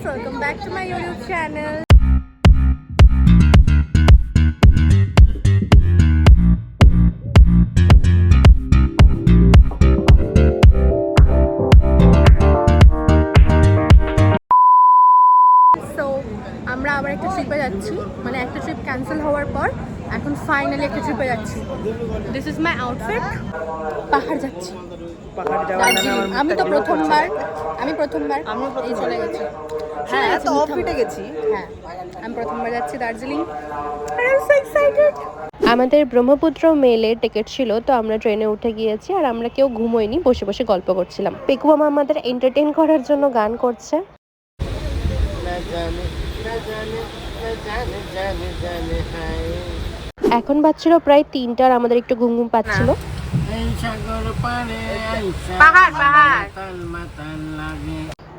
welcome back to my YouTube channel. So আমরা আবার একটা ট্রিপে যাচ্ছি, মানে একটা ট্রিপ ক্যান্সেল হওয়ার পর এখন ফাইনালি একটা ট্রিপে যাচ্ছি। This is my outfit. পাহাড় যাচ্ছি, দার্জিলিং। আমি প্রথমবার এই চলে গেছি। হ্যাঁ, তো অফিটে গেছি। হ্যাঁ, আমি প্রথমবার যাচ্ছি Darjeeling. I am so excited. আমাদের ব্রহ্মপুত্র মেলের টিকিট ছিল, তো আমরা ট্রেনে উঠে গিয়েছি আর আমরা কেউ ঘুমোইনি, বসে বসে গল্প করছিলাম। পেকু মামা আমাদের এন্টারটেইন করার জন্য গান করছে। এখন বাজছিল প্রায় 3টা আর আমাদের একটু ঘুম ঘুম পাচ্ছিল।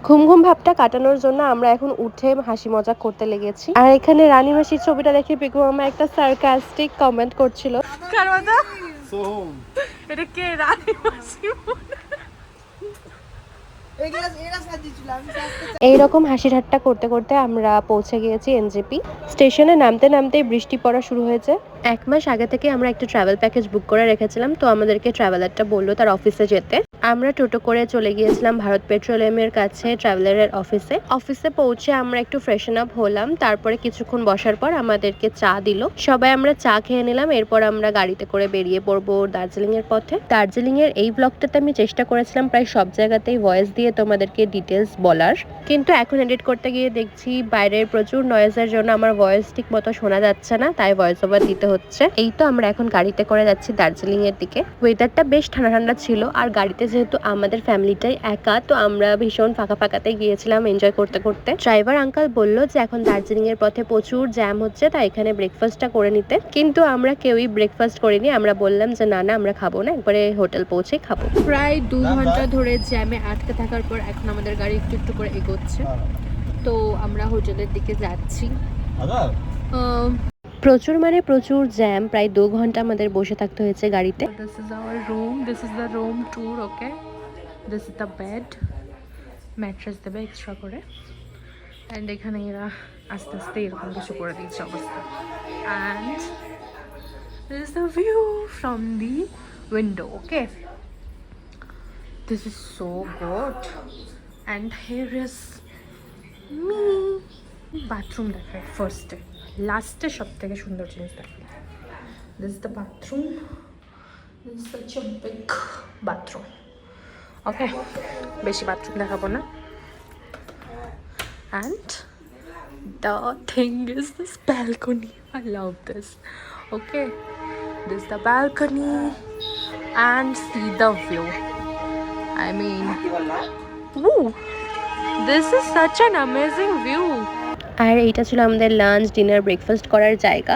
ঘুম ঘুম ভাবটা কাটানোর জন্য আমরা এখন উঠে হাসি মজা করতে লেগেছি। আর এখানে রানী মাসির ছবিটা দেখে পিকু মামা একটা সার্কাস্টিক কমেন্ট করছিল। এটা কে? রানী মাসি। এইরকম হাসি ঠাট্টা করতে করতে আমরা পৌঁছে গিয়েছি এনজেপি স্টেশনে। নামতে নামতেই বৃষ্টি পড়া শুরু হয়েছে। 1 মাস আগে থেকে আমরা একটা ট্রাভেল প্যাকেজ বুক করে রেখেছিলাম, তো আমাদেরকে ট্রাভেলারটা বললো তার অফিসে যেতে। আমরা টোটো করে চলে গিয়েছিলাম ভারত পেট্রোলিয়ামের কাছে ট্রাভেলারের অফিসে পৌঁছে আমরা একটু ফ্রেশন আপ হলাম। তারপরে কিছুক্ষণ বসার পর আমাদেরকে চা দিল, সবাই আমরা চা খেয়ে নিলাম। এরপর আমরা গাড়িতে করে বেরিয়ে পড়বো দার্জিলিং এর পথে। দার্জিলিং এর এই ব্লগটাতে আমি চেষ্টা করেছিলাম প্রায় সব জায়গাতেই ভয়েস দিয়ে তোমাদেরকে ডিটেলস বলার, কিন্তু এখন এডিট করতে গিয়ে দেখছি বাইরের প্রচুর নয়েজের জন্য আমার ভয়েস ঠিক মতো শোনা যাচ্ছে না, তাই ভয়েস ওভার দিতে হচ্ছে। এই তো আমরা এখন গাড়িতে করে যাচ্ছি দার্জিলিং এর দিকে। ওয়েদারটা বেশ ঠান্ডা ঠান্ডা ছিল, আর গাড়িতে যেহেতু আমাদের ফ্যামিলিটাই একা, তো আমরা ভীষণ ফাঁকাতে গিয়েছিলাম এনজয় করতে করতে। ড্রাইভার আঙ্কাল বলল যে এখন দার্জিলিং এর পথে প্রচুর জ্যাম হচ্ছে, তাই এখানে ব্রেকফাস্টটা করে নিতে, কিন্তু আমরা কেউই ব্রেকফাস্ট করিনি। আমরা বললাম যে না আমরা খাবো না, একবারে হোটেল পৌঁছে খাবো। প্রায় 2 ঘন্টা ধরে জ্যামে আটকে থাকার পর এখন আমাদের গাড়ি একটু একটু করে এগোচ্ছে, তো আমরা হোটেলের দিকে যাচ্ছি। প্রচুর জ্যাম, প্রায় 2 ঘন্টা আমাদের বসে থাকতে হয়েছে গাড়িতে। This is our room. This is the room tour. Okay, this is the bed. Mattress দেবে এক্সট্রা করে, and এখানে এরা আস্তে আস্তে এরকম কিছু করে দিচ্ছে অবস্থা। And this is the view from the window. Okay, this is so good. And here is me. Bathroom দেখায় ফার্স্টে, লাস্টে সব থেকে সুন্দর জিনিস দেখায়। This is the bathroom. This is such a big bathroom. Okay, বেশি বাথরুম দেখাবো না। And the thing is this balcony. I love this. Okay, this is the balcony and see the view. I mean, woo, this is such an amazing view. আর এইটা ছিল আমাদের lunch dinner breakfast করার জায়গা।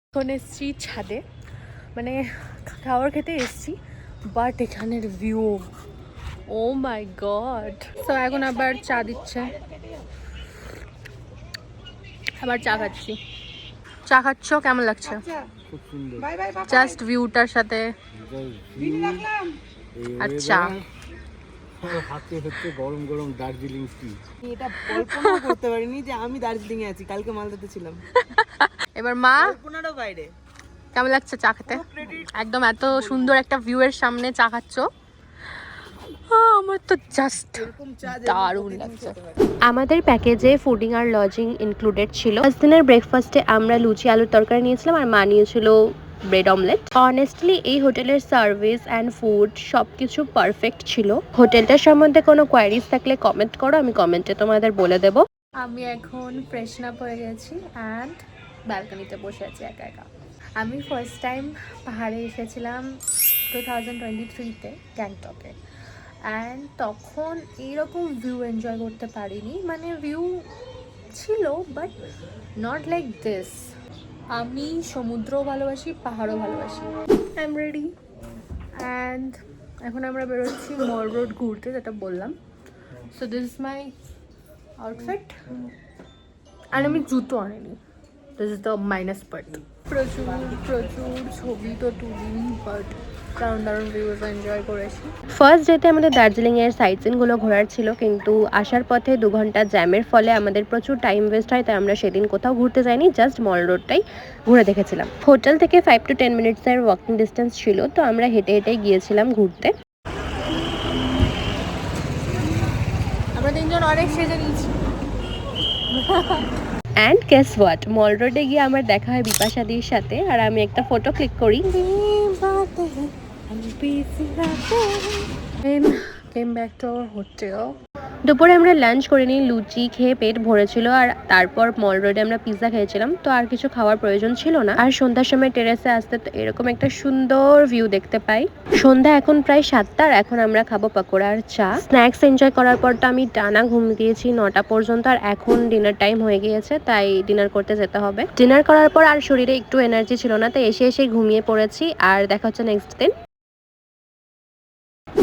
এখন এসছি ছাদে, মানে খাবার খেতে এসছি, বাট এখানের ভিউ, ও মাই গড। সো এখন আবার চা দিচ্ছে, আবার চা খাচ্ছি। চা খাচ্ছ, কেমন লাগছে? জাস্ট ভিউটার সাথে আচ্ছা। হাতে হচ্ছে গরম গরম দার্জিলিং টি। এটা কল্পনা করতে পারিনি যে আমি দার্জিলিং এ আছি, কালকে মালদাতে ছিলাম। এবার মা, কল্পনারও বাইরে। কেমন লাগছে চা খেতে? একদম এত সুন্দর একটা ভিউ এর সামনে চা খাচ্ছ, আমার তো জাস্ট দারুণ লাগছে। আমাদের প্যাকেজে ফুডিং আর লজিং ইনক্লুডেড ছিল। ফার্স্ট দিনের ব্রেকফাস্টে আমরা লুচি আলুর তরকারি নিয়েছিলাম আর মা নিয়েছিল ব্রেড অমলেট। অনেস্টলি এই হোটেলের সার্ভিস অ্যান্ড ফুড সবকিছু পারফেক্ট ছিল। হোটেলটার সম্বন্ধে কোনো কোয়ারিজ থাকলে কমেন্ট করো, আমি কমেন্টে তোমাদের বলে দেব। আমি এখন ফ্রেশন আপ হয়ে গেছি অ্যান্ড ব্যালকনিতে বসে আছি একা একা। আমি ফার্স্ট টাইম পাহাড়ে এসেছিলাম 2023-তে গ্যাংটকে, অ্যান্ড তখন এইরকম ভিউ এনজয় করতে পারিনি। মানে ভিউ ছিল বাট নট লাইক দিস। আমি সমুদ্রও ভালোবাসি, পাহাড়ও ভালোবাসি। আই এম রেডি অ্যান্ড এখন আমরা বেরোচ্ছি মল রোড ঘুরতে, যেটা বললাম। So this is my outfit আর আমি জুতো আনিনি, this is the minus part. প্রচুর ছবি তো তুলি, বাট দারুণ দারুণ ভিউজ এনজয় করেছি। ফার্স্ট ডেতে আমাদের দার্জিলিংয়ের সাইট সিনগুলো ঘোরার ছিল, কিন্তু আসার পথে 2 ঘন্টা জ্যামের ফলে আমাদের প্রচুর টাইম ওয়েস্ট হয়, তাই আমরা সেদিন কোথাও ঘুরতে যাইনি, জাস্ট মল রোডটাই ঘুরে দেখেছিলাম। হোটেল থেকে 5 to 10 মিনিটসের ওয়াকিং ডিস্টেন্স ছিল, তো আমরা হেঁটে হেঁটে গিয়েছিলাম ঘুরতে। আমরা তিনজন অনেক সেজে নিয়েছি। অ্যান্ড গেস হোয়াট, মল রোডে গিয়ে আমার দেখা হয় বিপাশাদির সাথে, আর আমি একটা ফটো ক্লিক করি। Came back to our hotel. দুপুরে আমরা লাঞ্চ করে নিই, লুচি খেয়ে পেট ভরেছিল, আর তারপর মল রোডে আমরা পিৎজা খেয়েছিলাম, তো আর কিছু খাওয়ার প্রয়োজন ছিল না। আর সন্ধ্যার সময় টেরেসে আসতে তো এরকম একটা সুন্দর ভিউ দেখতে পাই। সন্ধ্যা এখন প্রায় 7টা, আর এখন আমরা খাবো পকোড়া আর চা। স্ন্যাক্স এনজয় করার পর তো আমি টানা ঘুম দিয়েছি 9টা পর্যন্ত, আর এখন ডিনার টাইম হয়ে গিয়েছে, তাই ডিনার করতে যেতে হবে। ডিনার করার পর আর শরীরে একটু এনার্জি ছিল না, তাই এসে এসে ঘুমিয়ে পড়েছি। আর দেখা হচ্ছে নেক্সট দিন।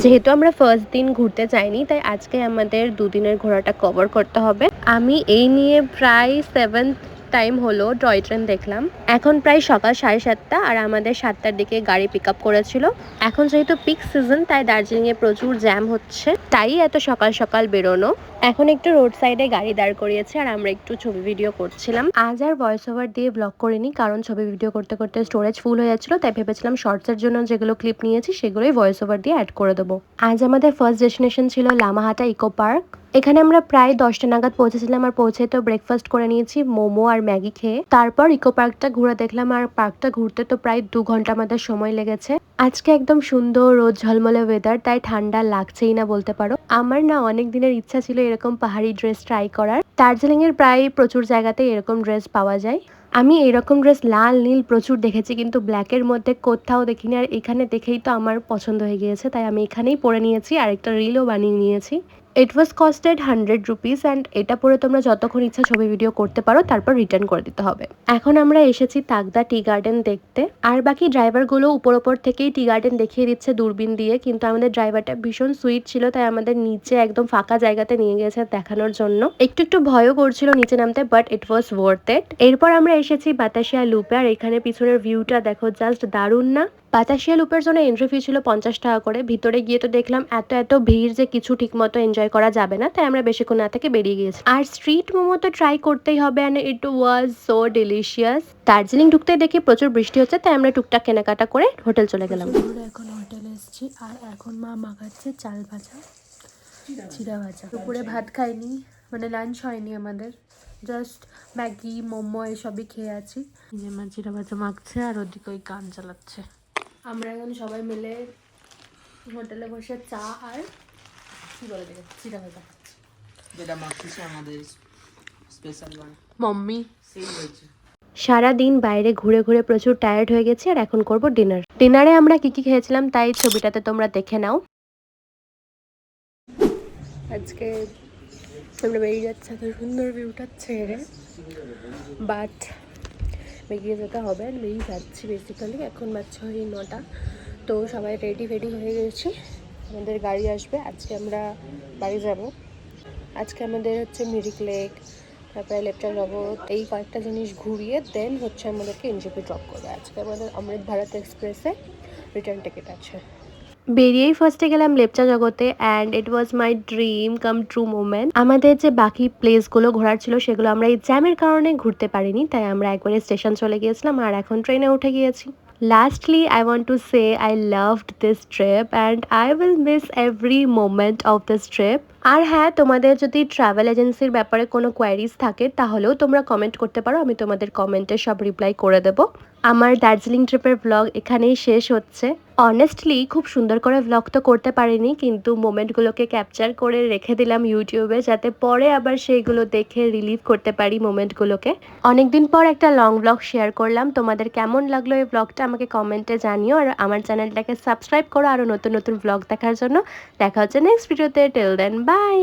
যেহেতু আমরা ফার্স্ট দিন ঘুরতে যাইনি, তাই আজকে আমাদের 2 দিনের ঘোরাটা কভার করতে হবে। আমি এই নিয়ে প্রায় 7th টাইম হলো টয় ট্রেন দেখলাম। এখন প্রায় সকাল 7:30, আর আমাদের 7টার দিকে গাড়ি পিক আপ করেছিল। এখন যেহেতু পিক সিজন, তাই দার্জিলিংয়ে প্রচুর জ্যাম হচ্ছে, তাই এত সকাল সকাল বেরোনো। এখন একটু রোড সাইডে গাড়ি দাঁড় করিয়েছে, আর আমরা একটু ছবি ভিডিও করছিলাম। আজ আর ভয়েস ওভার দিয়ে ব্লগ করিনি, কারণ ছবি ভিডিও করতে করতে স্টোরেজ ফুল হয়ে যাচ্ছিল, তাই ভেবেছিলাম শর্টসের জন্য যেগুলো ক্লিপ নিয়েছি সেগুলোই ভয়েস ওভার দিয়ে অ্যাড করে দেবো। আজ আমাদের ফার্স্ট ডেস্টিনেশন ছিল লামাহাটা ইকো পার্ক। এখানে আমরা প্রায় 10টা নাগাদ পৌঁছেছিলাম, আর পৌঁছে তো ব্রেকফাস্ট করে নিয়েছি মোমো আর ম্যাগি খেয়ে। তারপর ইকো পার্কটা ঘুরে দেখলাম, আর পার্কটা ঘুরতে তো প্রায় 2 ঘন্টা আমাদের সময় লেগেছে। আজকে একদম সুন্দর রোদ ঝলমলে ওয়েদার, তাই ঠান্ডা লাগছেই না বলতে পারো। আমার না অনেক দিনের ইচ্ছা ছিল এরকম পাহাড়ি ড্রেস ট্রাই করার। দার্জিলিং এর প্রায় প্রচুর জায়গাতে এরকম ড্রেস পাওয়া যায়। আমি এরকম ড্রেস লাল নীল প্রচুর দেখেছি, কিন্তু ব্ল্যাকের মধ্যে কোথাও দেখিনি, আর এখানে দেখেই তো আমার পছন্দ হয়ে গিয়েছে, তাই আমি এখানেই পরে নিয়েছি, আর একটা রিলও বানিয়ে নিয়েছি। ইট ওয়াজ কস্টেড 100 রুপিস, অ্যান্ড এটা পরে তোমরা যতক্ষণ ইচ্ছা ছবি ভিডিও করতে পারো, তারপর রিটার্ন করে দিতে হবে। এখন আমরা এসেছি তাগদা টি গার্ডেন দেখতে, আর বাকি ড্রাইভারগুলো উপর থেকেই টি গার্ডেন দেখিয়ে দিচ্ছে দূরবীন দিয়ে, কিন্তু আমাদের ড্রাইভারটা ভীষণ সুইট ছিল, তাই আমাদের নিচে একদম ফাঁকা জায়গাতে নিয়ে গেছে দেখানোর জন্য। একটু ভয়ও করছিল নিচে নামতে, but it was worth it. এরপর আমরা এসেছি বাতাসিয়া লুপে, আর এখানে পিছনের ভিউটা দেখো, জাস্ট দারুণ না? বাতাসিয়া লুপের জন্য এন্ট্রি ফি ছিল 50 টাকা করে। ভিতরে গিয়ে তো দেখলাম এত ভিড় যে কিছু ঠিক মতো এনজয় করা যাবে না, তাই আমরা বেশিক্ষণ না থেকে বেরিয়ে গিয়েছি। আর স্ট্রিট মোমো তো ট্রাই করতেই হবে, and it was so delicious. Darjeeling ঢুকতে দেখি প্রচুর বৃষ্টি হচ্ছে, তাই আমরা টুকটাক কেনাকাটা করে হোটেল চলে গেলাম। এখন হোটেলে এসেছি, আর এখন মা মাখাচ্ছে চাল ভাজা, চিড়া ভাজা। দুপুরে ভাত খাইনি, মানে লাঞ্চ হয়নি আমাদের, জাস্ট ম্যাগি মোমো এসবই খেয়ে আছি। যে মা চিড়া ভাজা মাখছে, আর ওদিকে ওই গান চালাচ্ছে। আমরা এখন সবাই মিলে হোটেলে বসে চা আর কি বলে দেবে চিড়া ভাজা খাচ্ছি, যেটা মাখতেছে আমাদের স্পেশাল ওয়ান মাম্মি। সেই হয়েছে। সারাদিন বাইরে ঘুরে ঘুরে প্রচুর টায়ার্ড হয়ে গেছি, আর এখন করব ডিনার। ডিনারে আমরা কি খেয়েছিলাম তাই ছবিটাতে তোমরা দেখে নাও। আজকে আমরা বেরিয়ে যাচ্ছি এত সুন্দর ভিউটা ছেড়ে, বাট বেরিয়ে যেতে হবে, বেরিয়ে যাচ্ছি বেসিক্যালি। এখন বাচ্চা হয়ে 9টা, তো সবাই রেডি হয়ে গেছি, আমাদের গাড়ি আসবে। আজকে আমরা বাড়ি যাব। আজকে আমাদের হচ্ছে মিরিক লেক, তারপরে লেপচা জগৎ, এই কয়েকটা জিনিস ঘুরিয়ে দেন হচ্ছে আমাদেরকে এনজেপি ড্রপ করবে। আজকে আমাদের অমৃত ভারত এক্সপ্রেসে রিটার্ন টিকিট আছে। বেরিয়েই ফার্স্টে গেলাম লেপচা জগতে, and it was my dream come true moment. আমাদের যে বাকি প্লেসগুলো ঘোরার ছিল সেগুলো আমরা এই জ্যামের কারণে ঘুরতে পারিনি, তাই আমরা একবারে স্টেশন চলে গিয়েছিলাম, আর এখন ট্রেনে উঠে গিয়েছি। Lastly, I want to say I loved this trip and I will miss every moment of this trip. আর হ্যাঁ, তোমাদের যদি ট্রাভেল এজেন্সির ব্যাপারে কোনো কোয়ারিজ থাকে তাহলেও তোমরা কমেন্ট করতে পারো, আমি তোমাদের কমেন্টে সব রিপ্লাই করে দেবো। আমার দার্জিলিং ট্রিপের ব্লগ এখানেই শেষ হচ্ছে। অনেস্টলি খুব সুন্দর করে ব্লগ তো করতে পারিনি, কিন্তু মোমেন্টগুলোকে ক্যাপচার করে রেখে দিলাম ইউটিউবে, যাতে পরে আবার সেইগুলো দেখে রিলিভ করতে পারি মোমেন্টগুলোকে। অনেকদিন পর একটা লং ব্লগ শেয়ার করলাম। তোমাদের কেমন লাগলো এই ব্লগটা আমাকে কমেন্টে জানিও, আর আমার চ্যানেলটাকে সাবস্ক্রাইব করো আরও নতুন ব্লগ দেখার জন্য। দেখা হচ্ছে নেক্সট ভিডিওতে। Till then by.